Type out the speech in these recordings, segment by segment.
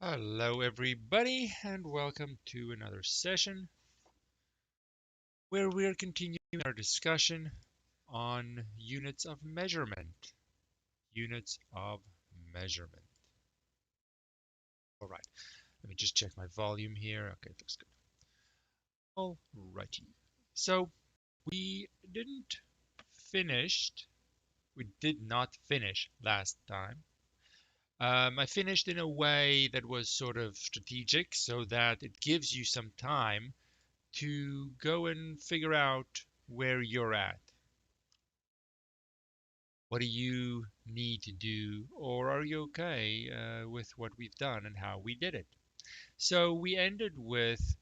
Hello, everybody, and welcome to another session where we're continuing our discussion on units of measurement. Units of measurement. All right, let me just check my volume here. Okay, looks good. All righty. So we didn't finished. We did not finish last time. I finished in a way that was sort of strategic so that it gives you some time to go and figure out where you're at. What do you need to do, or are you okay with what we've done and how we did it? So we ended with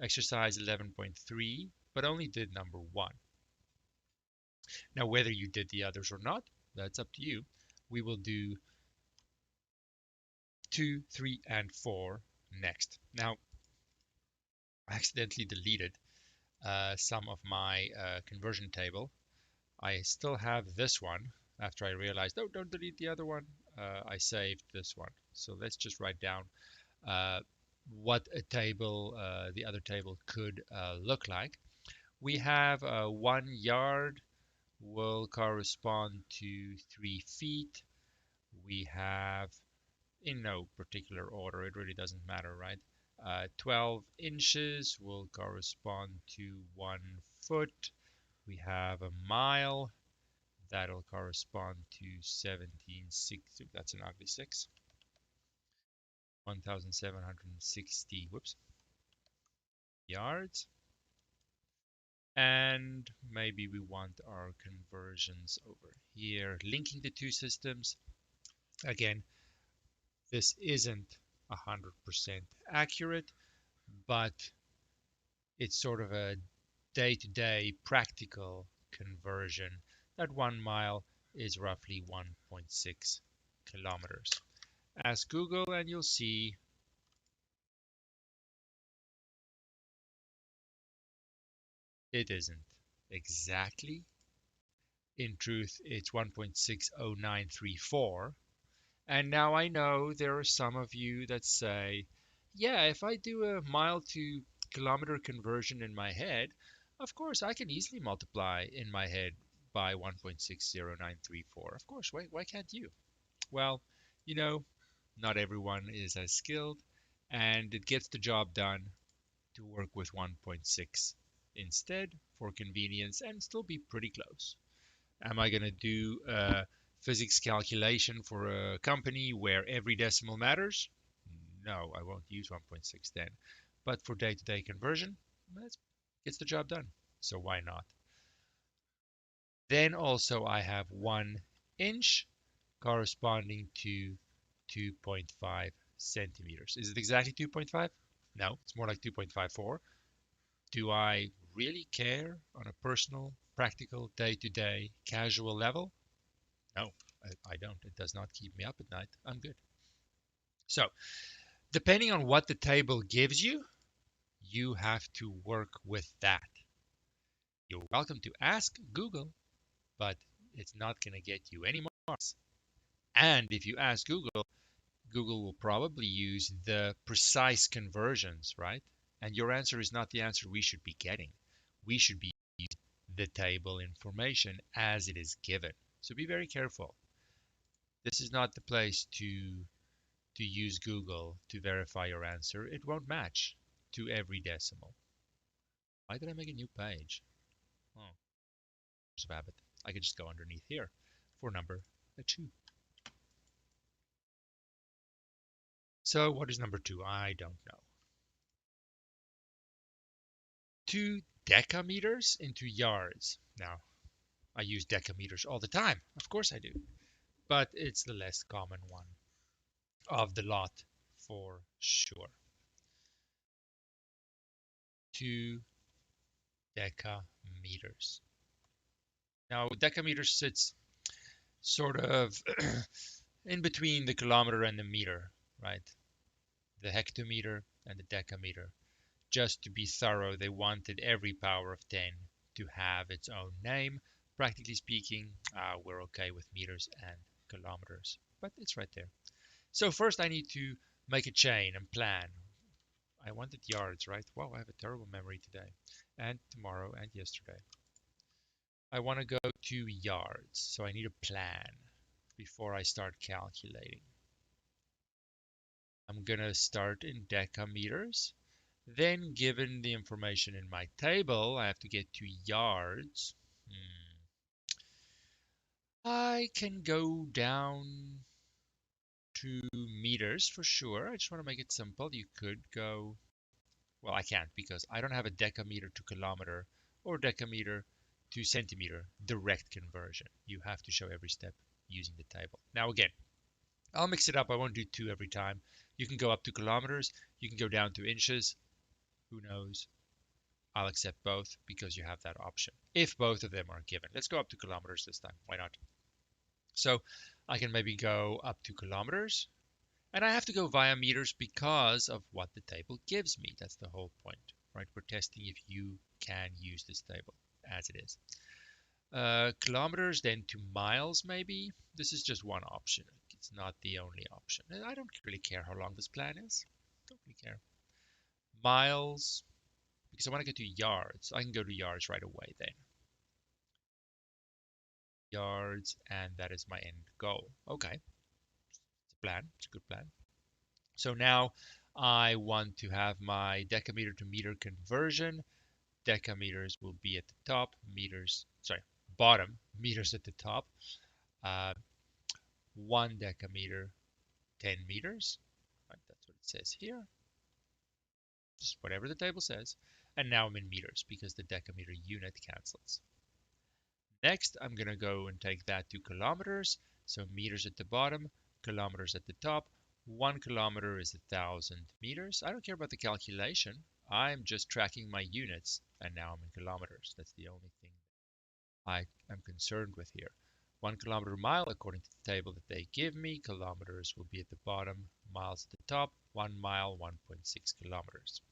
exercise 11.3, but only did number one. Now, whether you did the others or not, that's up to you. We will do 2, 3, and 4 next. Now, I accidentally deleted some of my conversion table. I still have this one after I realized, oh, don't delete the other one. I saved this one. So let's just write down uh, what a table, the other table could look like. We have 1 yard will correspond to 3 feet. We have, in no particular order, it really doesn't matter, right? 12 inches will correspond to 1 foot. We have a mile. That'll correspond to 1760. That's an ugly 6. 1,760, whoops, yards. And maybe we want our conversions over here, linking the two systems. Again, this isn't 100% accurate, but it's sort of a day-to-day practical conversion. That 1 mile is roughly 1.6 kilometers. Ask Google and you'll see it isn't exactly. In truth, it's 1.60934. And now I know there are some of you that say, yeah, if I do a mile to kilometer conversion in my head, of course I can easily multiply in my head by 1.60934. Of course, why can't you? Well, you know, not everyone is as skilled, and it gets the job done to work with 1.6 instead for convenience and still be pretty close. Am I going to do a physics calculation for a company where every decimal matters? No, I won't use 1.6 then. But for day-to-day conversion, that gets the job done. So why not? Then also I have 1 inch corresponding to 2.5 centimeters. Is it exactly 2.5? No, it's more like 2.54. Do I really care on a personal, practical, day-to-day, casual level? No, I don't. It does not keep me up at night. I'm good. So, depending on what the table gives you, you have to work with that. You're welcome to ask Google, but it's not going to get you any marks. And if you ask Google, Google will probably use the precise conversions, right? And your answer is not the answer we should be getting. We should be using the table information as it is given. So be very careful. This is not the place to use Google to verify your answer. It won't match to every decimal. Why did I make a new page? Oh, just a habit. I could just go underneath here for number 2. So what is number 2? I don't know. 2 decameters into yards. Now, I use decameters all the time. Of course I do. But it's the less common one of the lot for sure. 2 decameters. Now, decameter sits sort of in between the kilometer and the meter, right? The hectometer and the decameter. Just to be thorough, they wanted every power of 10 to have its own name. Practically speaking, we're okay with meters and kilometers, but it's right there. So first I need to Make a chain and plan. I wanted yards, right? Wow, I have a terrible memory today, and tomorrow, and yesterday. I want to go to yards, so I need a plan before I start calculating. I'm going to start in decameters. Then, given the information in my table, I have to get to yards. I can go down to meters for sure. I just want to make it simple. You could go, well, I can't because I don't have a decameter to kilometer or decameter to centimeter direct conversion. You have to show every step using the table. Now, again, I'll mix it up. I won't do two every time. You can go up to kilometers. You can go down to inches. Who knows? I'll accept both because you have that option if both of them are given. Let's go up to kilometers this time. Why not? So I can maybe go up to kilometers, and I have to go via meters because of what the table gives me. That's the whole point, right? We're testing if you can use this table as it is. Kilometers, then to miles maybe. This is just one option. It's not the only option. And I don't really care how long this plan is. Don't really care. Miles, because I want to get to yards. I can go to yards right away then. Yards, and that is my end goal. Okay, it's a plan. It's a good plan. So now I want to have my decameter to meter conversion. Decameters will be at the top, meters, sorry, bottom, meters at the top. Uh, 1 decameter, 10 meters. Right, that's what it says here. Just whatever the table says. And now I'm in meters because the decameter unit cancels. Next, I'm going to go and take that to kilometers. So meters at the bottom, kilometers at the top. 1 kilometer is 1,000 meters. I don't care about the calculation. I'm just tracking my units, and now I'm in kilometers. That's the only thing I am concerned with here. 1 kilometer mile, according to the table that they give me, kilometers will be at the bottom, miles at the top. 1 mile, 1.6 kilometers.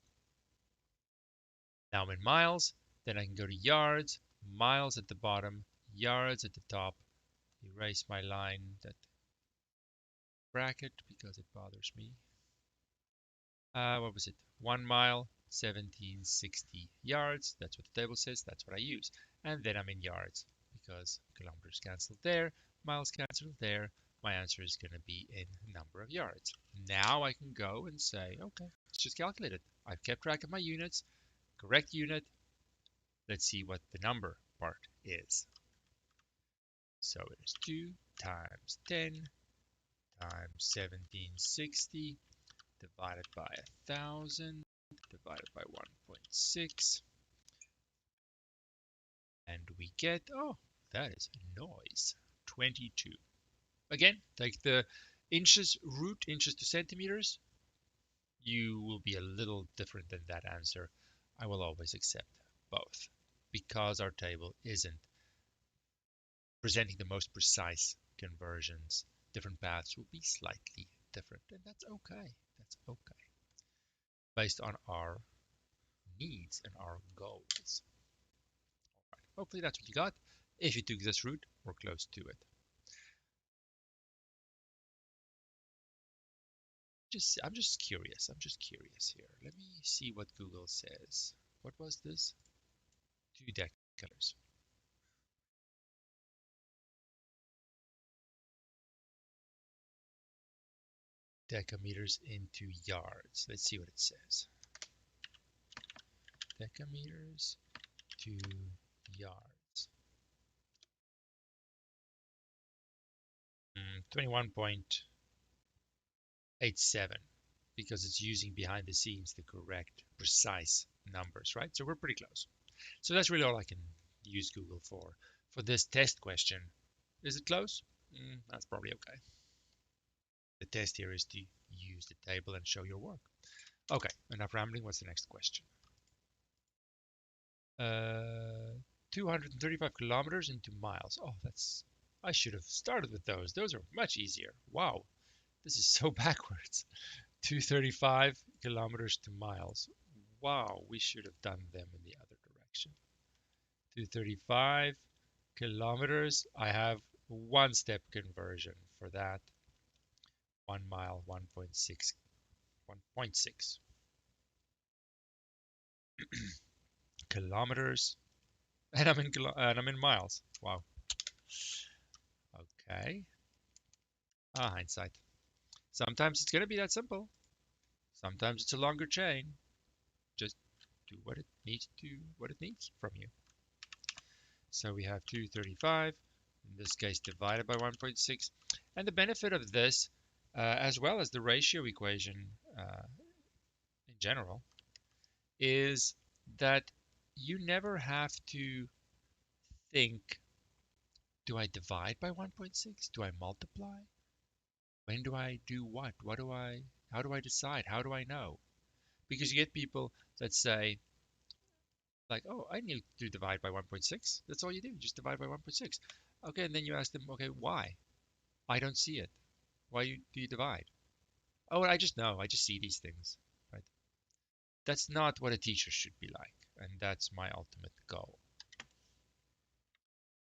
Now I'm in miles, then I can go to yards, miles at the bottom, yards at the top. Erase my line, that bracket, because it bothers me. What was it? 1 mile, 1760 yards. That's what the table says. That's what I use. And then I'm in yards because kilometers cancel there, miles cancel there. My answer is going to be in number of yards. Now I can go and say, okay, let's just calculate it. I've kept track of my units, correct unit. Let's see what the number part is. So it is 2 times 10 times 1760 divided by 1,000 divided by 1.6, and we get, oh, that is a noise, 22. Again, take the inches root, inches to centimeters. You will be a little different than that answer. I will always accept both because our table isn't presenting the most precise conversions. Different paths will be slightly different, and that's okay. That's okay. Based on our needs and our goals. Right. Hopefully that's what you got. If you took this route, we're close to it. I'm just curious. I'm just curious here. Let me see what Google says. What was this? 2 deciliters. Decameters into yards. Let's see what it says. Decameters to yards. 21.87 because it's using behind the scenes the correct, precise numbers, right? So we're pretty close. So that's really all I can use Google for. For this test question, is it close? That's probably okay. The test here is to use the table and show your work. Okay, enough rambling. What's the next question? 235 kilometers into miles. Oh, I should have started with those. Those are much easier. Wow, this is so backwards. 235 kilometers to miles. Wow, we should have done them in the other direction. 235 kilometers. I have 1 step conversion for that. 1 mile, 1.6 1.6 kilometers, and I'm in miles. Wow. Okay. Hindsight. Sometimes it's gonna be that simple. Sometimes it's a longer chain. Just do what it needs from you. So we have 235, in this case divided by 1.6. And the benefit of this, as well as the ratio equation in general, is that you never have to think, do I divide by 1.6? Do I multiply? When do I do what? How do I decide? How do I know? Because you get people that say, like, oh, I need to divide by 1.6. That's all you do. Just divide by 1.6. Okay, and then you ask them, okay, why? I don't see it. Do you divide? Oh, I just know. I just see these things. Right? That's not what a teacher should be like, and that's my ultimate goal.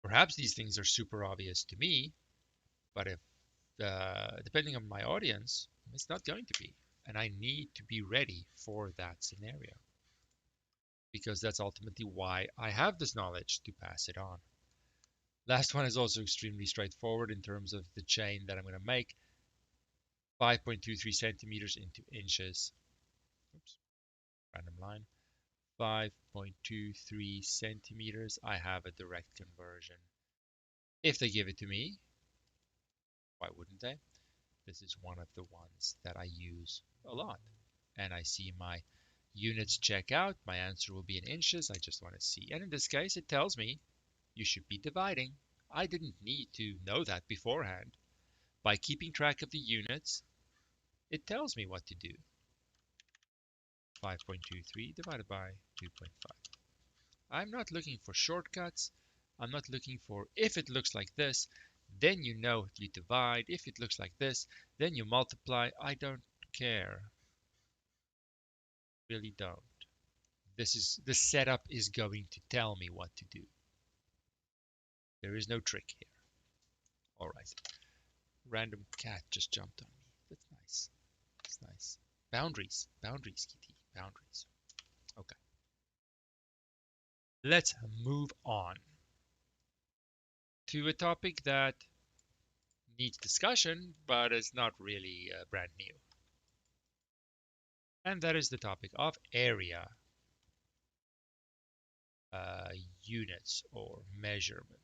Perhaps these things are super obvious to me, but if depending on my audience, it's not going to be, and I need to be ready for that scenario because that's ultimately why I have this knowledge to pass it on. Last one is also extremely straightforward in terms of the chain that I'm going to make. 5.23 centimeters into inches. Oops, random line. 5.23 centimeters. I have a direct conversion. If they give it to me, why wouldn't they? This is one of the ones that I use a lot. And I see my units check out. My answer will be in inches. I just want to see. And in this case, it tells me you should be dividing. I didn't need to know that beforehand. By keeping track of the units, it tells me what to do. 5.23 divided by 2.5. I'm not looking for shortcuts. I'm not looking for if it looks like this, then you know you divide. If it looks like this, then you multiply. I don't care. Really don't. The setup is going to tell me what to do. There is no trick here. All right. Random cat just jumped on me. That's nice. That's nice. Boundaries. Boundaries, Kitty. Boundaries. Okay. Let's move on to a topic that needs discussion, but is not really brand new. And that is the topic of area uh, units or measurement.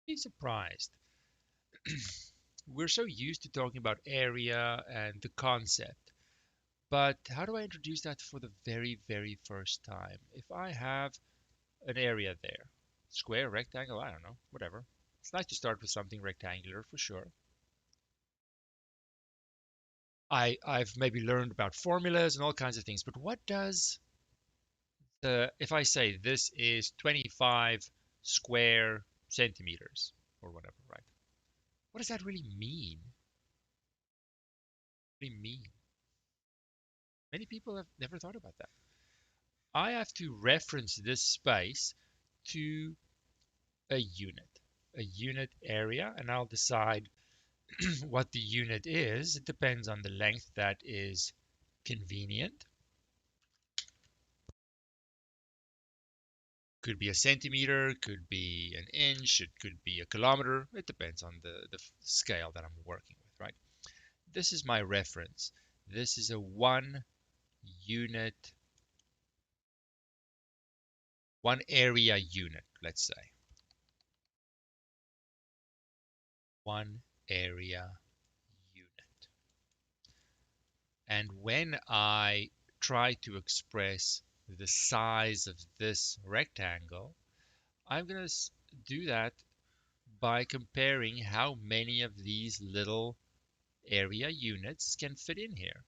Be surprised. We're so used to talking about area and the concept, but how do I introduce that for the very, very first time? If I have an area there, square, rectangle, I don't know, whatever. It's nice to start with something rectangular for sure. I've maybe learned about formulas and all kinds of things, but what does if I say this is 25 square centimeters or whatever, right? What does that really mean? What do you mean? Many people have never thought about that. I have to reference this space to a unit area, and I'll decide what the unit is. It depends on the length that is convenient. Could be a centimeter, could be an inch, it could be a kilometer. It depends on the scale that I'm working with, right? This is my reference. This is a 1 unit, 1 area unit, let's say. 1 area unit. And when I try to express the size of this rectangle, I'm going to do that by comparing how many of these little area units can fit in here.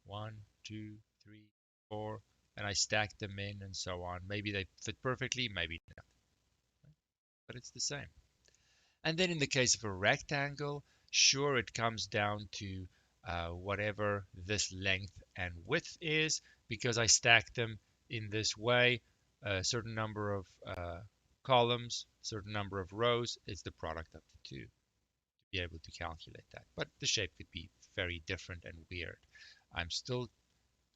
1, 2, 3, 4, and I stack them in and so on. Maybe they fit perfectly, maybe not, but it's the same. And then in the case of a rectangle, sure, it comes down to whatever this length and width is, because I stack them in this way, a certain number of columns, certain number of rows, it's the product of the two to be able to calculate that. But the shape could be very different and weird. I'm still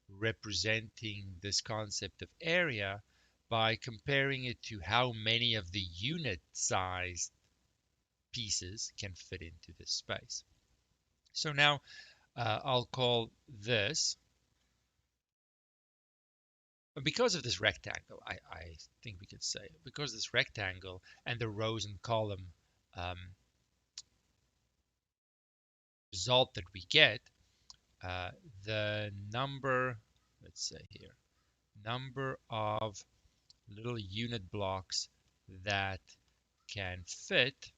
representing this concept of area by comparing it to how many of the unit size pieces can fit into this space. So now I'll call this, because of this rectangle, I think we could say, because this rectangle and the rows and column um, result that we get, uh, the number, let's say here, number of little unit blocks that can fit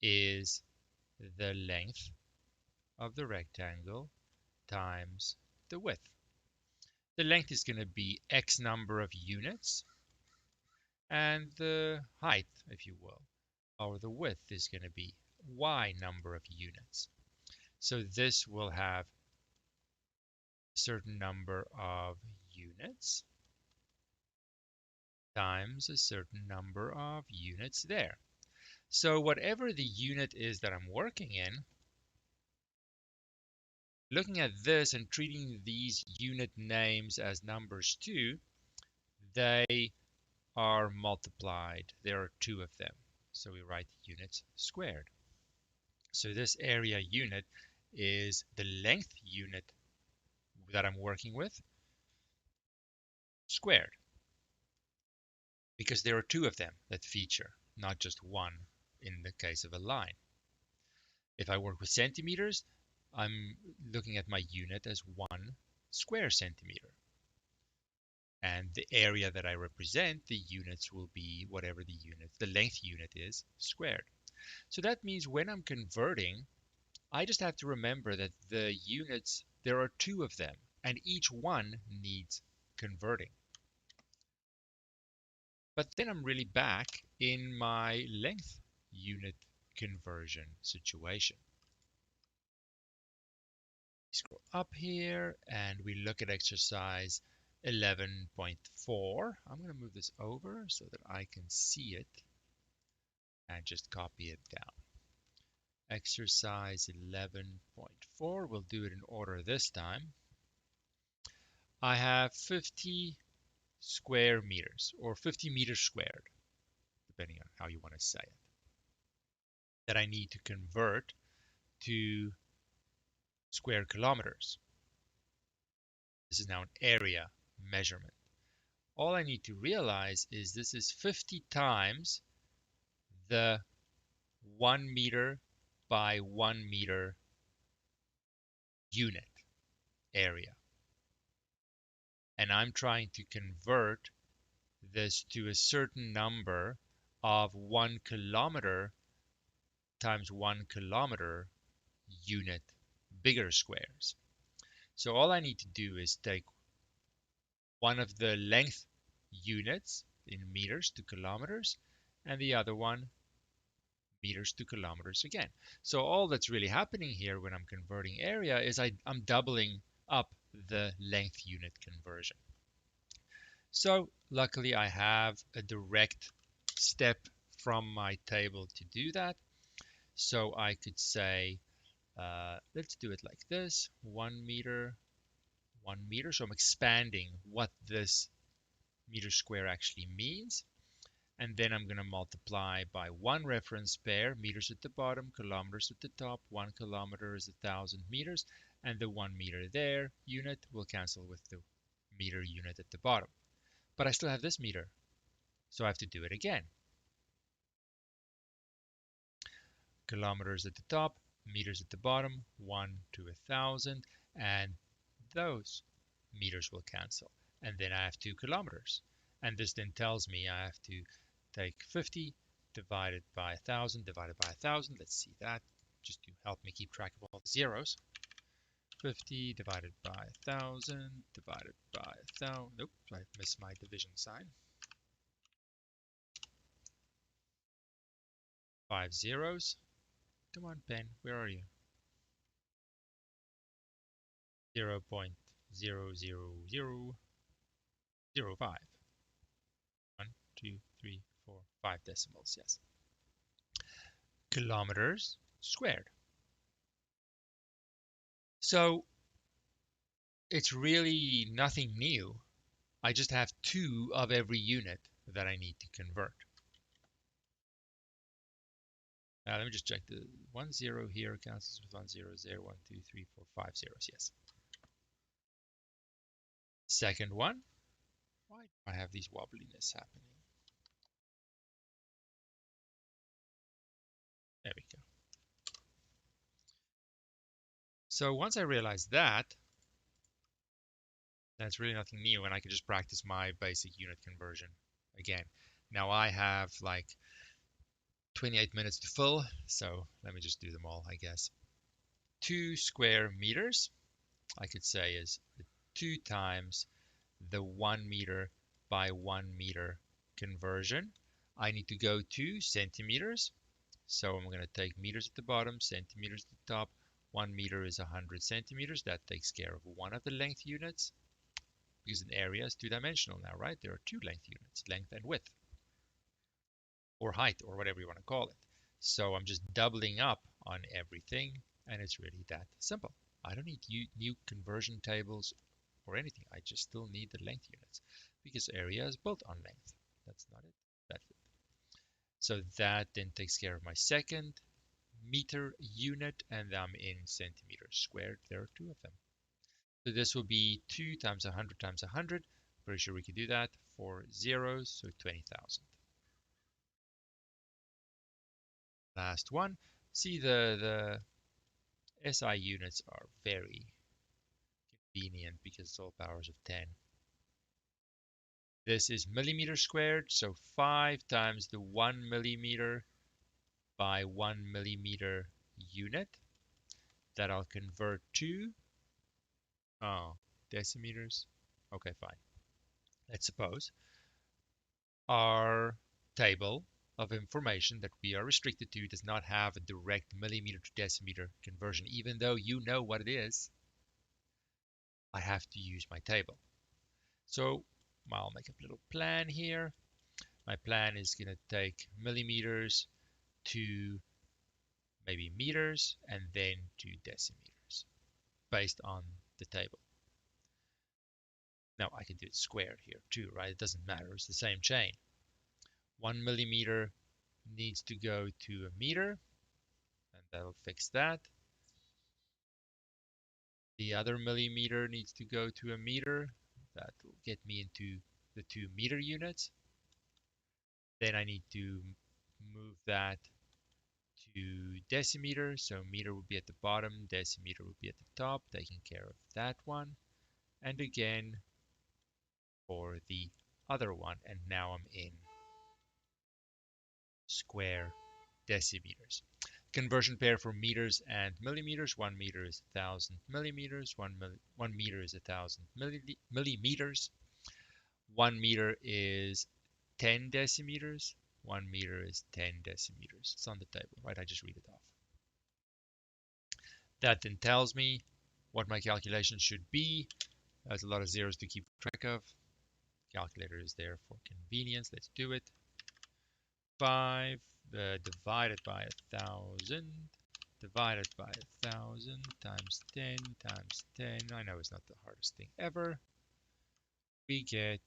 is the length of the rectangle times the width. The length is going to be X number of units, and the height, if you will, or the width is going to be Y number of units. So this will have a certain number of units times a certain number of units there. So whatever the unit is that I'm working in, looking at this and treating these unit names as numbers too, they are multiplied. There are two of them. So we write units squared. So this area unit is the length unit that I'm working with squared, because there are two of them that feature, not just one in the case of a line. If I work with centimeters, I'm looking at my unit as 1 square centimeter. And the area that I represent, the units will be whatever the length unit is, squared. So that means when I'm converting, I just have to remember that the units, there are two of them, and each one needs converting. But then I'm really back in my length unit conversion situation. Scroll up here and we look at exercise 11.4. I'm going to move this over so that I can see it and just copy it down. Exercise 11.4, we'll do it in order this time. I have 50 square meters, or 50 meters squared, depending on how you want to say it, that I need to convert to square kilometers. This is now an area measurement. All I need to realize is this is 50 times the 1 meter by 1 meter unit area. And I'm trying to convert this to a certain number of 1 kilometer times 1 kilometer unit bigger squares. So all I need to do is take one of the length units in meters to kilometers and the other one meters to kilometers again. So all that's really happening here when I'm converting area is I'm doubling up the length unit conversion. So luckily I have a direct step from my table to do that. So I could say, let's do it like this, 1 meter, 1 meter. So I'm expanding what this meter square actually means. And then I'm going to multiply by one reference pair, meters at the bottom, kilometers at the top. 1 kilometer is 1,000 meters, and the 1 meter there unit will cancel with the meter unit at the bottom. But I still have this meter, so I have to do it again. Kilometers at the top, meters at the bottom, 1 to 1,000, and those meters will cancel. And then I have 2 kilometers. And this then tells me I have to take 50 divided by 1,000 divided by 1,000. Let's see that, just to help me keep track of all the zeros. 50 divided by 1,000 divided by 1,000. Nope, I missed my division sign. 5 zeros. Come on, pen, where are you? 0.00005. 1, 2, 3, 4, 5 decimals, yes. Kilometers squared. So it's really nothing new. I just have two of every unit that I need to convert. Now let me just check the 1 0 here cancels with 1 0 0 1 2 3 4 5 zeros. Yes. Second one. Why do I have these wobbliness happening? There we go. So once I realize that, that's really nothing new, and I can just practice my basic unit conversion again. Now I have like 28 minutes to fill, so let me just do them all, I guess. 2 square meters, I could say, is 2 times the 1 meter by 1 meter conversion. I need to go to centimeters, so I'm going to take meters at the bottom, centimeters at the top. 1 meter is 100 centimeters. That takes care of one of the length units, because an area is two-dimensional now, right? There are two length units, length and width, or height, or whatever you want to call it. So I'm just doubling up on everything, and it's really that simple. I don't need new conversion tables or anything. I just still need the length units, because area is built on length. That's not it. That's it. So that then takes care of my second meter unit, and I'm in centimeters squared. There are two of them. So this will be 2 times 100 times 100. Pretty sure we can do that. 4 zeros, so 20,000. Last one. See, the SI units are very convenient because it's all powers of 10. This is millimeters squared, so 5 times the 1 millimeter by 1 millimeter unit that I'll convert to, oh, decimeters. Okay, fine. Let's suppose our table of information that we are restricted to does not have a direct millimeter to decimeter conversion. Even though you know what it is, I have to use my table. So I'll make a little plan here. My plan is going to take millimeters to maybe meters and then to decimeters based on the table. Now I can do it squared here too, right? It doesn't matter. It's the same chain. 1 millimeter needs to go to a meter, and that'll fix that. The other millimeter needs to go to a meter. That will get me into the 2 meter units. Then I need to move that to decimeter. So meter will be at the bottom, decimeter will be at the top, taking care of that one. And again for the other one. And now I'm in square decimeters. Conversion pair for meters and millimeters. 1 meter is 1,000 millimeters. 1 meter is 1,000 millimeters. 1 meter is 10 decimeters. 1 meter is 10 decimeters. It's on the table, right? I just read it off. That then tells me what my calculation should be. There's a lot of zeros to keep track of. Calculator is there for convenience. Let's do it. 5 divided by 1,000 divided by 1,000 times 10 times 10. I know it's not the hardest thing ever. We get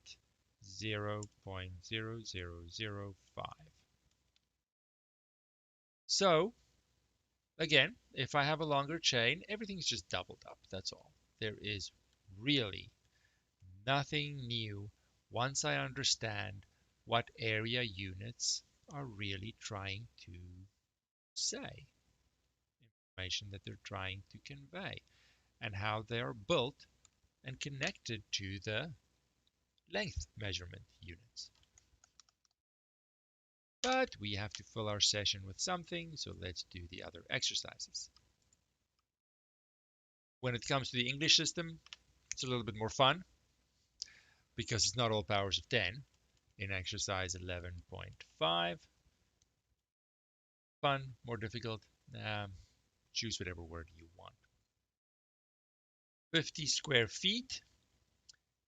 0.0005. So again, if I have a longer chain, everything's just doubled up. That's all. There is really nothing new once I understand what area units are really trying to say, information that they're trying to convey, and how they are built and connected to the length measurement units. But we have to fill our session with something, so let's do the other exercises. When it comes to the English system, it's a little bit more fun because it's not all powers of 10. In exercise 11.5, fun, more difficult, choose whatever word you want. 50 square feet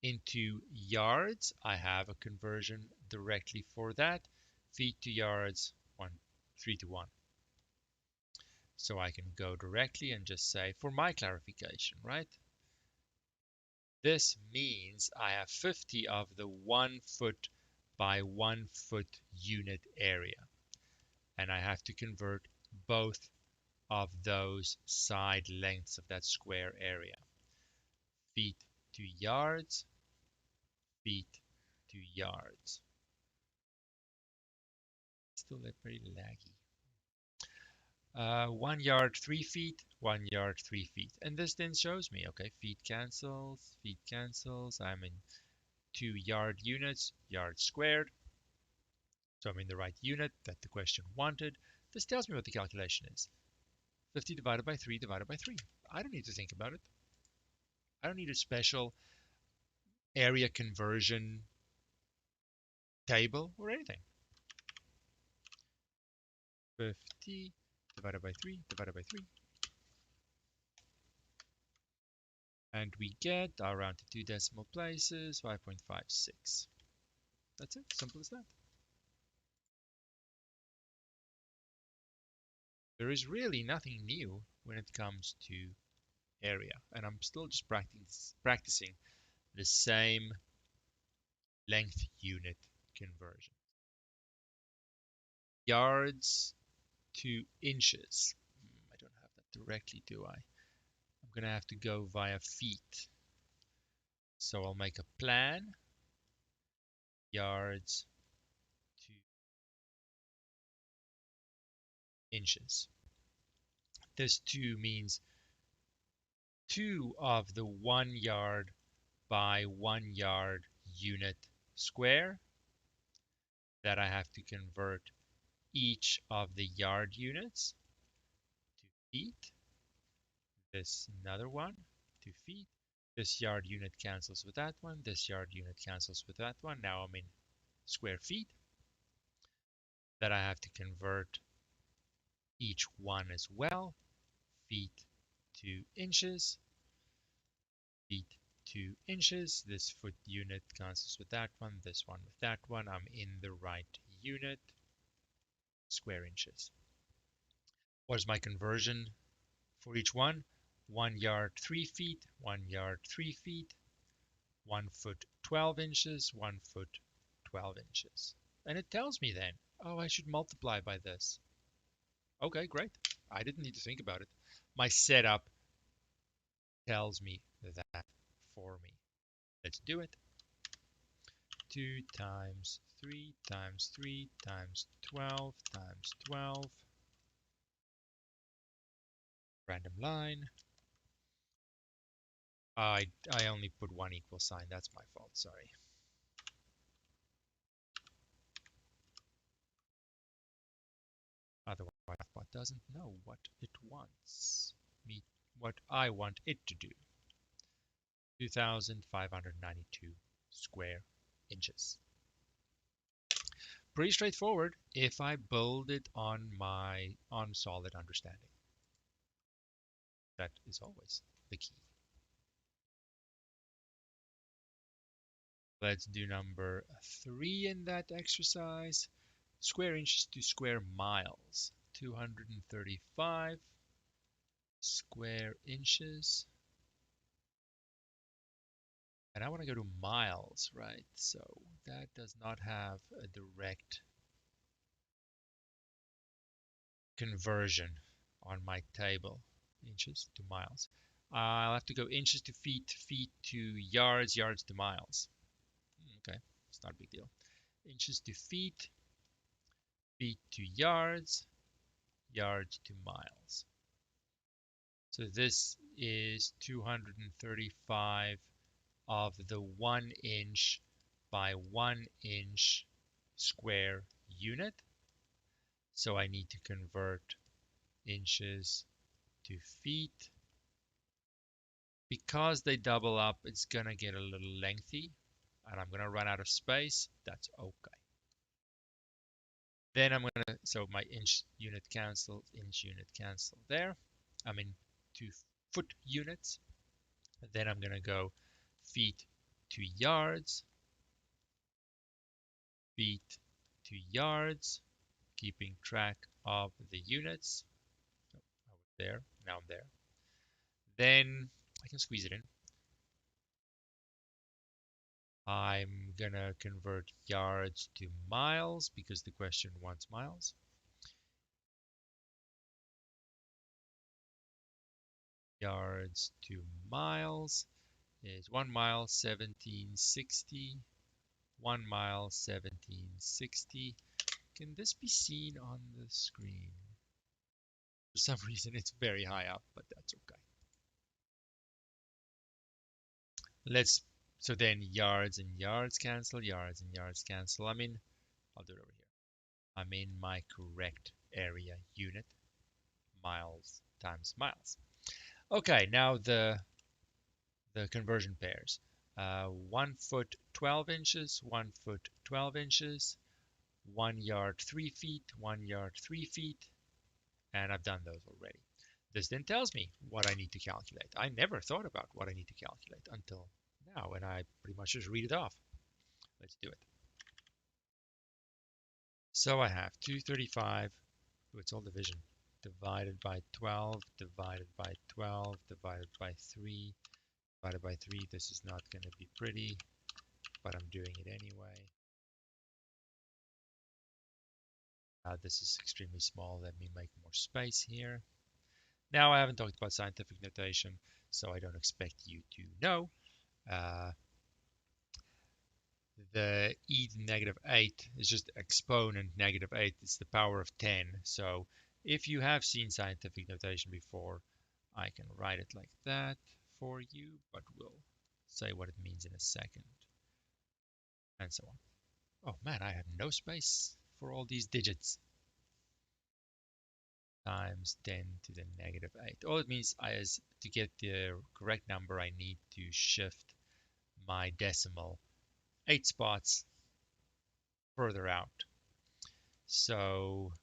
into yards. I have a conversion directly for that. Feet to yards, 3 to 1. So I can go directly and just say, for my clarification, right? This means I have 50 of the 1 foot by 1 foot unit area. And I have to convert both of those side lengths of that square area. Feet to yards, feet to yards. Still pretty laggy. 1 yard, 3 feet, 1 yard, 3 feet. And this then shows me, okay, feet cancels. I'm in 2 yard units, yards squared. So I'm in the right unit that the question wanted. This tells me what the calculation is. 50 divided by 3 divided by 3. I don't need to think about it. I don't need a special area conversion table or anything. 50 divided by 3 divided by 3. And we get, I'll round to 2 decimal places, 5.56. That's it, simple as that. There is really nothing new when it comes to area, and I'm still just practicing the same length unit conversion. Yards to inches. I don't have that directly, do I? I'm going to have to go via feet. So I'll make a plan. Yards to inches. This 2 means 2 of the 1 yard by 1 yard unit square that I have to convert each of the yard units to feet. This another one to feet. This yard unit cancels with that one. This yard unit cancels with that one. Now I'm in square feet that I have to convert each one as well. Feet to inches. Feet to inches. This foot unit cancels with that one. This one with that one. I'm in the right unit. Square inches. What is my conversion for each one? 1 yard, 3 feet, 1 yard, 3 feet, 1 foot, 12 inches, 1 foot, 12 inches. And it tells me then, oh, I should multiply by this. Okay, great. I didn't need to think about it. My setup tells me that for me. Let's do it. 2 times 3 times 3 times 12 times 12. Random line. I only put one equal sign. That's my fault. Sorry. Otherwise, what doesn't know what it wants. Me, what I want it to do. 2,592 square inches. Pretty straightforward if I build it on solid understanding. That is always the key. Let's do number 3 in that exercise. Square inches to square miles. 235 square inches. And I want to go to miles, right? So that does not have a direct conversion on my table. Inches to miles. I'll have to go inches to feet, feet to yards, yards to miles. Okay, it's not a big deal. Inches to feet, feet to yards, yards to miles. So this is 235 of the 1 inch by 1 inch square unit. So I need to convert inches to feet. Because they double up, it's going to get a little lengthy, and I'm going to run out of space. That's okay. Then I'm going to, so my inch unit cancel there. I'm in 2 foot units. Then I'm going to go feet to yards, feet to yards, keeping track of the units. Oh, I There, now I'm there. Then I can squeeze it in. I'm gonna convert yards to miles because the question wants miles. Yards to miles is 1 mile 1760. 1 mile 1760. Can this be seen on the screen? For some reason it's very high up, but that's okay. Let's, so then yards and yards cancel, yards and yards cancel. I'll do it over here. I'm in my correct area unit, miles times miles. Okay, now the conversion pairs. 1 foot 12 inches, 1 foot 12 inches, 1 yard 3 feet, 1 yard 3 feet, and I've done those already. This then tells me what I need to calculate. I never thought about what I need to calculate until now, and I pretty much just read it off. Let's do it. So I have 235, oh, it's all division, divided by 12, divided by 12, divided by 3, divided by 3. This is not going to be pretty, but I'm doing it anyway. This is extremely small. Let me make more space here. Now, I haven't talked about scientific notation, so I don't expect you to know. Uh, the e to the negative 8 is just exponent negative 8. It's the power of 10. So if you have seen scientific notation before, I can write it like that for you, but we'll say what it means in a second, and so on. Oh man, I have no space for all these digits. Times 10 to the negative 8. All it means is to get the correct number, I need to shift my decimal 8 spots further out. So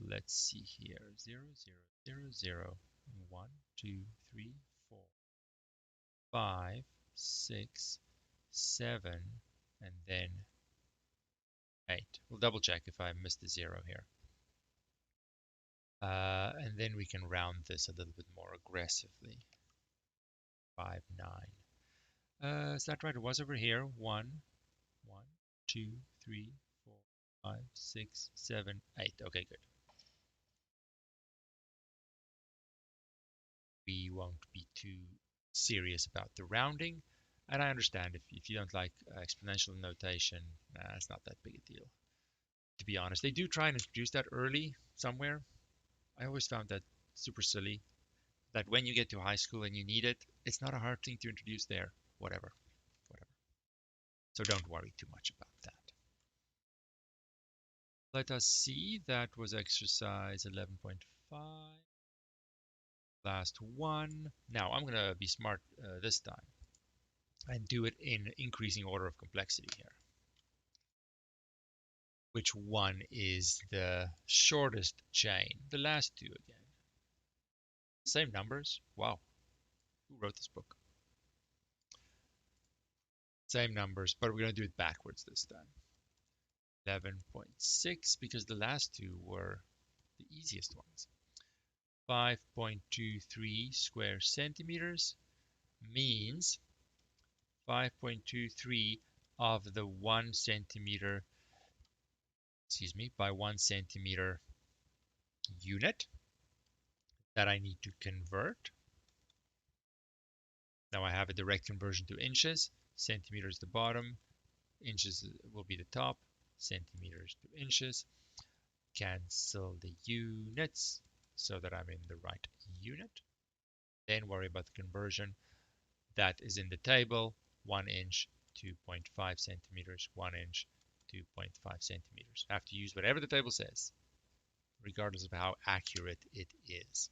let's see here. 0, 0, 0, 0, 1, 2, 3, 4, 5, 6, 7, and then 8. We'll double check if I missed a 0 here. And then we can round this a little bit more aggressively. 5, 9. Is that right? It was over here. 1, 1, 2, 3, 4, 5, 6, 7, 8. Okay, good. We won't be too serious about the rounding. And I understand if you don't like exponential notation, it's not that big a deal. To be honest, they do try and introduce that early somewhere. I always found that super silly. That when you get to high school and you need it, it's not a hard thing to introduce there. Whatever, whatever. So don't worry too much about that. Let us see. That was exercise 11.5. Last one. Now I'm going to be smart this time and do it in increasing order of complexity here. Which one is the shortest chain? The last two again. Same numbers. Wow. Who wrote this book? Same numbers, but we're going to do it backwards this time. 11.6 because the last two were the easiest ones. 5.23 square centimeters means 5.23 of the 1 centimeter, by 1 centimeter unit that I need to convert. Now I have a direct conversion to inches. Centimeters the bottom, inches will be the top, centimeters to inches. Cancel the units so that I'm in the right unit. Then worry about the conversion. That is in the table. 1 inch, 2.5 centimeters, 1 inch, 2.5 centimeters. I have to use whatever the table says, regardless of how accurate it is.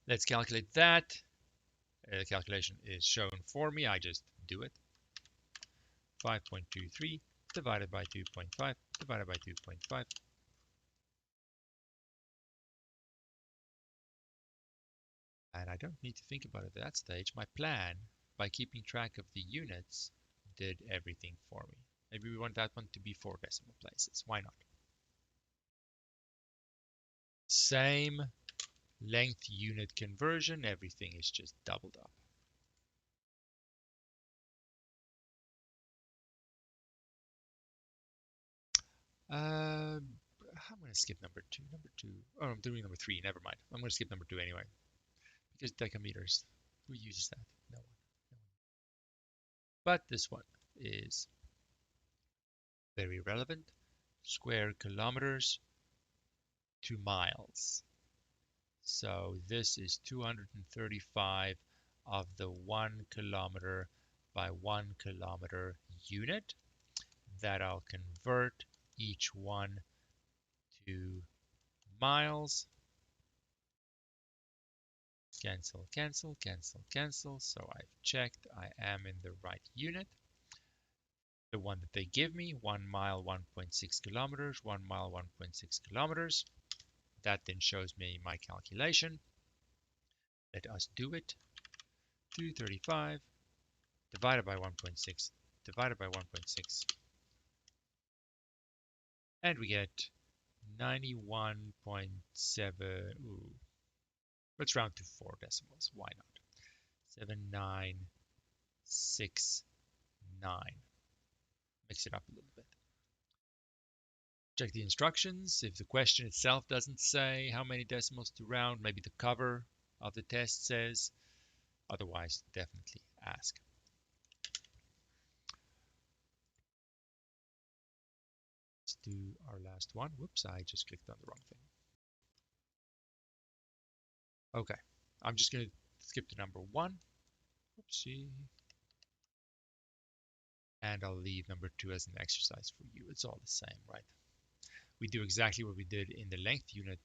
Let's calculate that. The calculation is shown for me. I just do it. 5.23 divided by 2.5 divided by 2.5. And I don't need to think about it at that stage. My plan, by keeping track of the units, did everything for me. Maybe we want that one to be 4 decimal places. Why not? Same length unit conversion, everything is just doubled up. I'm going to skip number two. Number two. Oh, I'm doing number three. Never mind. I'm going to skip number two anyway. Because decameters. Who uses that? No one. No one. But this one is very relevant. Square kilometers to miles. So this is 235 of the 1 kilometer by 1 kilometer unit that I'll convert each one to miles. Cancel, cancel, cancel, cancel. So I've checked I am in the right unit. The one that they give me, 1 mile, 1.6 kilometers, 1 mile, 1.6 kilometers. That then shows me my calculation. Let us do it. 235 divided by 1.6 divided by 1.6. And we get 91.7. Ooh. Let's round to 4 decimals. Why not? 7969. Mix it up a little bit. Check the instructions. If the question itself doesn't say how many decimals to round, maybe the cover of the test says. Otherwise, definitely ask. Let's do our last one. Whoops, I just clicked on the wrong thing. Okay, I'm just going to skip to number 1. Oopsie. And I'll leave number 2 as an exercise for you. It's all the same, right? We do exactly what we did in the length unit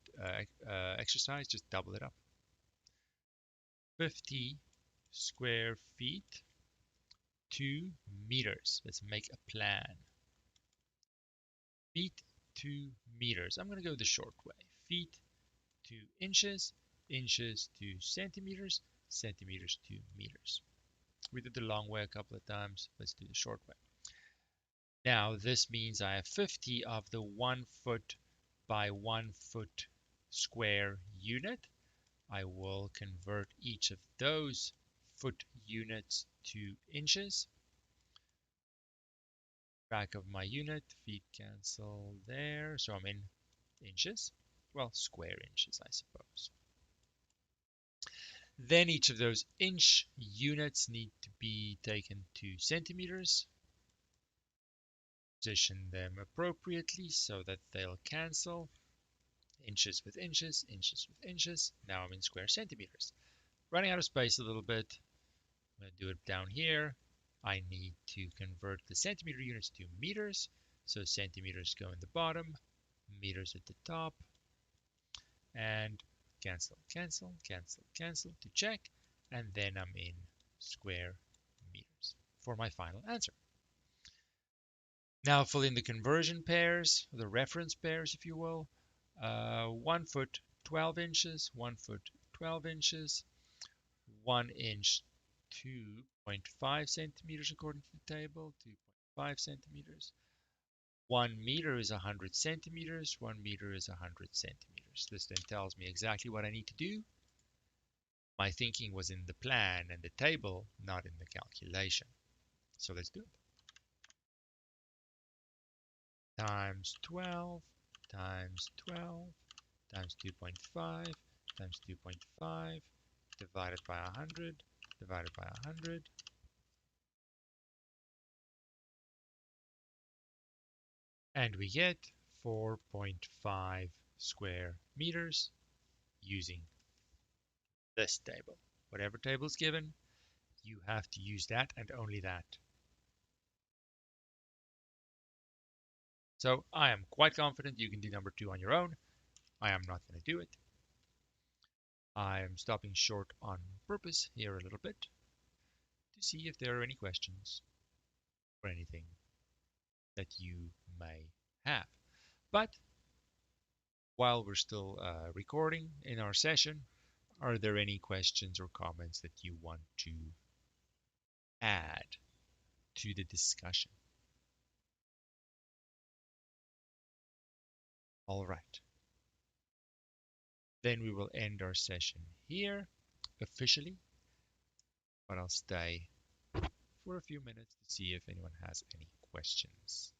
exercise, just double it up. 50 square feet, 2 meters. Let's make a plan. Feet to meters. I'm going to go the short way. Feet to inches, inches to centimeters, centimeters to meters. We did the long way a couple of times. Let's do the short way. Now this means I have 50 of the 1 foot by 1 foot square unit. I will convert each of those foot units to inches. Back of my unit, feet cancel there, so I'm in inches. Well, square inches, I suppose. Then each of those inch units need to be taken to centimeters. Position them appropriately so that they'll cancel. Inches with inches, inches with inches. Now I'm in square centimeters. Running out of space a little bit. I'm going to do it down here. I need to convert the centimeter units to meters. So centimeters go in the bottom, meters at the top, and cancel, cancel, cancel, cancel to check. And then I'm in square meters for my final answer. Now fill in the conversion pairs, the reference pairs, if you will. 1 foot, 12 inches, 1 foot, 12 inches, 1 inch, 2.5 centimeters according to the table, 2.5 centimeters. 1 meter is 100 centimeters, 1 meter is 100 centimeters. This then tells me exactly what I need to do. My thinking was in the plan and the table, not in the calculation. So let's do it. Times 12 times 12 times 2.5 times 2.5 divided by 100 divided by 100. And we get 4.5 square meters using this table. Whatever table is given, you have to use that and only that. So I am quite confident you can do number 2 on your own. I am not going to do it. I am stopping short on purpose here a little bit to see if there are any questions or anything that you may have. But while we're still recording in our session, are there any questions or comments that you want to add to the discussion? All right. then we will end our session here officially, but I'll stay for a few minutes to see if anyone has any questions.